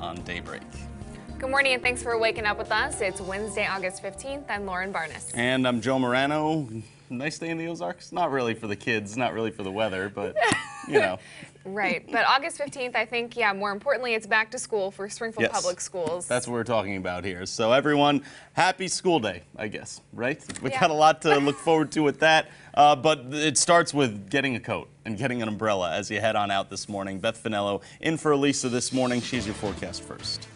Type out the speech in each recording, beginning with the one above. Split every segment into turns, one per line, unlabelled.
on Daybreak.
Good morning and thanks for waking up with us. It's Wednesday, August 15th. I'm Lauren Barnes.
And I'm Joe Morano. Nice day in the Ozarks. Not really for the kids, not really for the weather, but you know.
Right, but August 15th, I think, yeah, more importantly, it's back to school for Springfield Public Schools.
That's what we're talking about here. So everyone, happy school day, I guess, right? We
Yeah.
got a lot to look forward to with that, but it starts with getting a coat and getting an umbrella as you head on out this morning. Beth Finello in for Elisa this morning. She's your forecast first.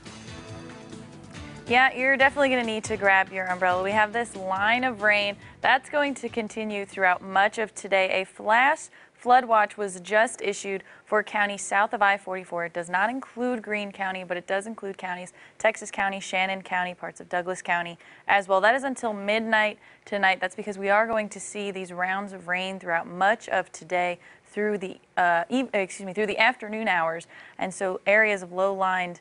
Yeah, you're definitely going to need to grab your umbrella. We have this line of rain that's going to continue throughout much of today. A flash flood watch was just issued for counties south of I-44. It does not include Greene County, but it does include counties Texas County, Shannon County, parts of Douglas County as well. That is until midnight tonight. That's because we are going to see these rounds of rain throughout much of today through the through the afternoon hours, and so areas of low-lying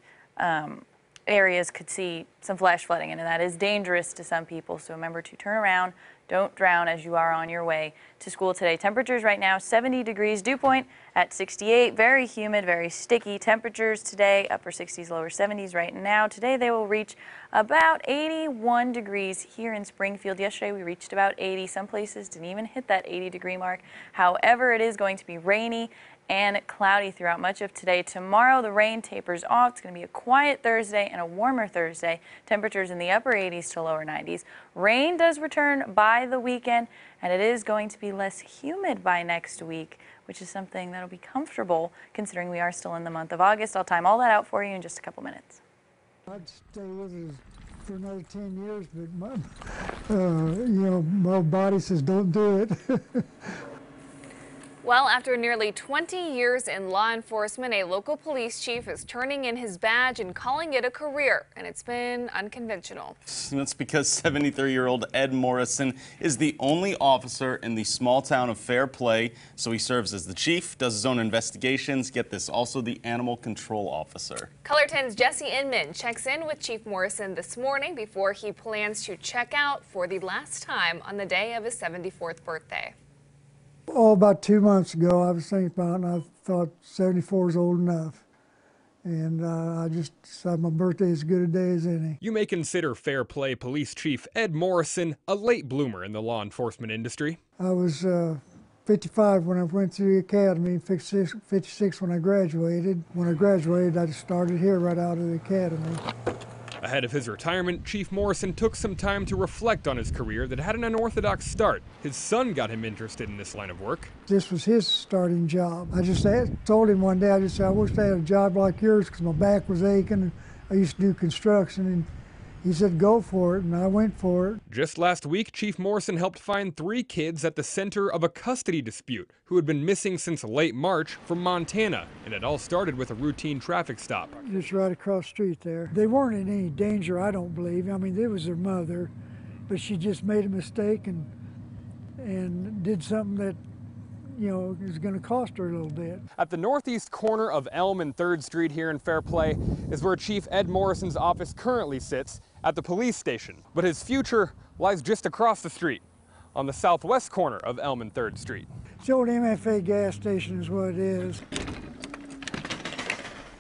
areas could see some flash flooding, and that is dangerous to some people. So remember to turn around, don't drown as you are on your way to school today. Temperatures right now 70 degrees, dew point at 68, very humid, very sticky. Temperatures today upper 60s, lower 70s right now. Today they will reach about 81 degrees here in Springfield. Yesterday we reached about 80. Some places didn't even hit that 80-degree mark. However, it is going to be rainy and cloudy throughout much of today. Tomorrow the rain tapers off. It's going to be a quiet Thursday and a warmer Thursday. Temperatures in the upper 80s to lower 90s. Rain does return by the weekend, and it is going to be less humid by next week, which is something that'll be comfortable considering we are still in the month of August. I'll time all that out for you in just a couple minutes.
I'd stay with us for another 10 years, but my body says don't do it.
Well, after nearly 20 years in law enforcement, a local police chief is turning in his badge and calling it a career, and it's been unconventional.
That's because 73-year-old Ed Morrison is the only officer in the small town of Fairplay, so he serves as the chief, does his own investigations, get this, also the animal control officer.
Color 10's Jesse Inman checks in with Chief Morrison this morning before he plans to check out for the last time on the day of his 74th birthday.
Oh, about 2 months ago, I was thinking about it, and I thought 74 is old enough. And I just decided my birthday is as good a day as any.
You may consider Fairplay Police Chief Ed Morrison a late bloomer in the law enforcement industry.
I was 55 when I went through the academy, 56 when I graduated. When I graduated, I just started here right out of the academy.
Ahead of his retirement, Chief Morrison took some time to reflect on his career that had an unorthodox start. His son got him interested in this line of work.
This was his starting job. I just told him one day, I just said, I wish I had a job like yours because my back was aching. I used to do construction, and he said, go for it, and I went for it.
Just last week, Chief Morrison helped find 3 kids at the center of a custody dispute who had been missing since late March from Montana, and it all started with a routine traffic stop.
Just right across the street there. They weren't in any danger, I don't believe. I mean, it was their mother, but she just made a mistake and did something that, is going to cost her a little bit.
At the northeast corner of Elm and 3rd Street here in Fairplay is where Chief Ed Morrison's office currently sits at the police station. But his future lies just across the street on the southwest corner of Elm and 3rd Street.
It's the old MFA gas station is what it is.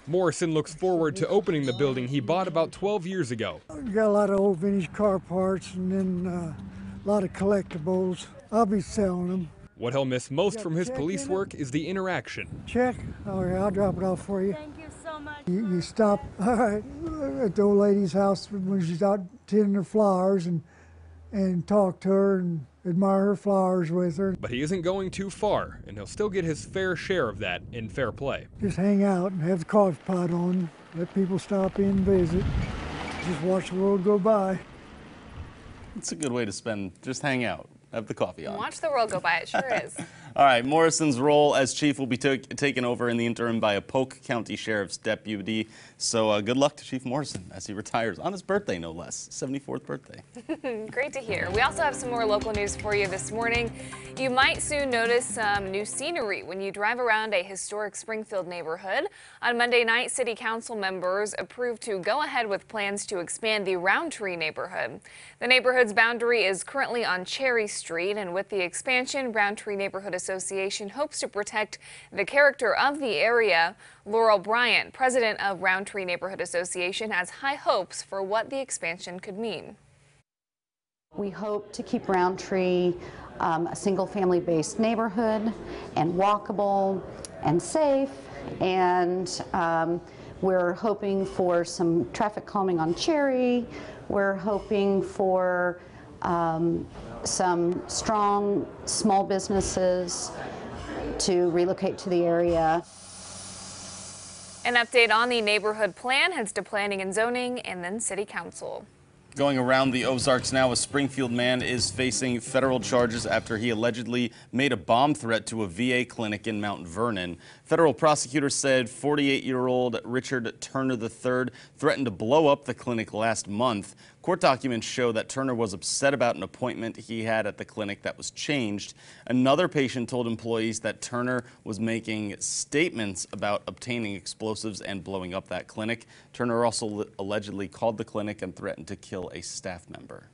Morrison looks forward to opening the building he bought about 12 years ago.
We got a lot of old vintage car parts and then a lot of collectibles. I'll be selling them.
What he'll miss most from his police work is the interaction.
Check? All right, I'll drop it off for you.
Thank you so much.
You stop at the old lady's house when she's out tending her flowers and talk to her and admire her flowers with her.
But he isn't going too far, and he'll still get his fair share of that in Fairplay.
Just hang out and have the coffee pot on, let people stop in and visit, just watch the world go by.
It's a good way to just hang out, have the coffee on.
Watch the world go by, it sure is.
All right, Morrison's role as chief will be taken over in the interim by a Polk County Sheriff's deputy. So good luck to Chief Morrison as he retires on his birthday, no less, 74th birthday.
Great to hear. We also have some more local news for you this morning. You might soon notice some new scenery when you drive around a historic Springfield neighborhood. On Monday night, City Council members approved to go ahead with plans to expand the Roundtree neighborhood. The neighborhood's boundary is currently on Cherry Street, and with the expansion, Roundtree neighborhood is Association hopes to protect the character of the area. Laurel Bryant, president of Roundtree Neighborhood Association, has high hopes for what the expansion could mean.
We hope to keep Roundtree a single-family based neighborhood and walkable and safe, and we're hoping for some traffic calming on Cherry. We're hoping for some strong small businesses to relocate to the area.
An update on the neighborhood plan heads to Planning and Zoning and then City Council.
Going around the Ozarks now, a Springfield man is facing federal charges after he allegedly made a bomb threat to a VA clinic in Mount Vernon. Federal prosecutors said 48-year-old Richard Turner III threatened to blow up the clinic last month. Court documents show that Turner was upset about an appointment he had at the clinic that was changed. Another patient told employees that Turner was making statements about obtaining explosives and blowing up that clinic. Turner also allegedly called the clinic and threatened to kill a staff member.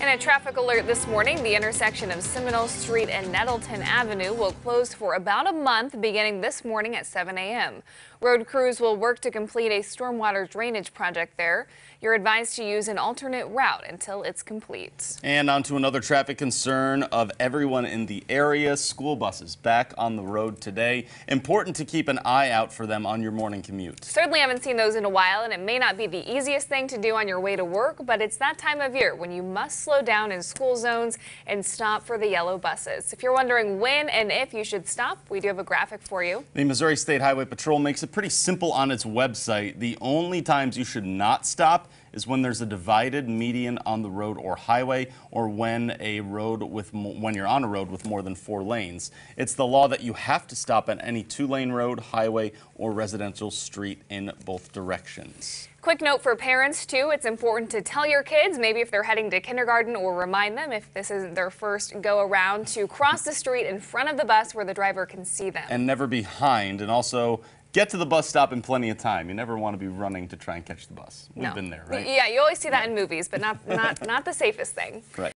In a traffic alert this morning, the intersection of Seminole Street and Nettleton Avenue will close for about a month beginning this morning at 7 a.m. Road crews will work to complete a stormwater drainage project there. You're advised to use an alternate route until it's complete. And on to another traffic concern of everyone in the area. School buses back on the road today. Important to keep an eye out for them on your morning commute. Certainly haven't seen those in a while, and it may not be the easiest thing to do on your way to work, but it's that time of year when you must slow down in school zones and stop for the yellow buses. If you're wondering when and if you should stop, we do have a graphic for you. The Missouri State Highway Patrol makes it pretty simple on its website. The only times you should not stop is when there's a divided median on the road or highway, or when you're on a road with more than 4 lanes. It's the law that you have to stop at any 2-lane road, highway, or residential street in both directions. Quick note for parents, too. It's important to tell your kids, maybe if they're heading to kindergarten, or remind them if this isn't their first go around, to cross the street in front of the bus where the driver can see them. And never behind, and also get to the bus stop in plenty of time. You never want to be running to try and catch the bus. We've been there, right? Yeah, you always see that in movies, but not the safest thing. Right.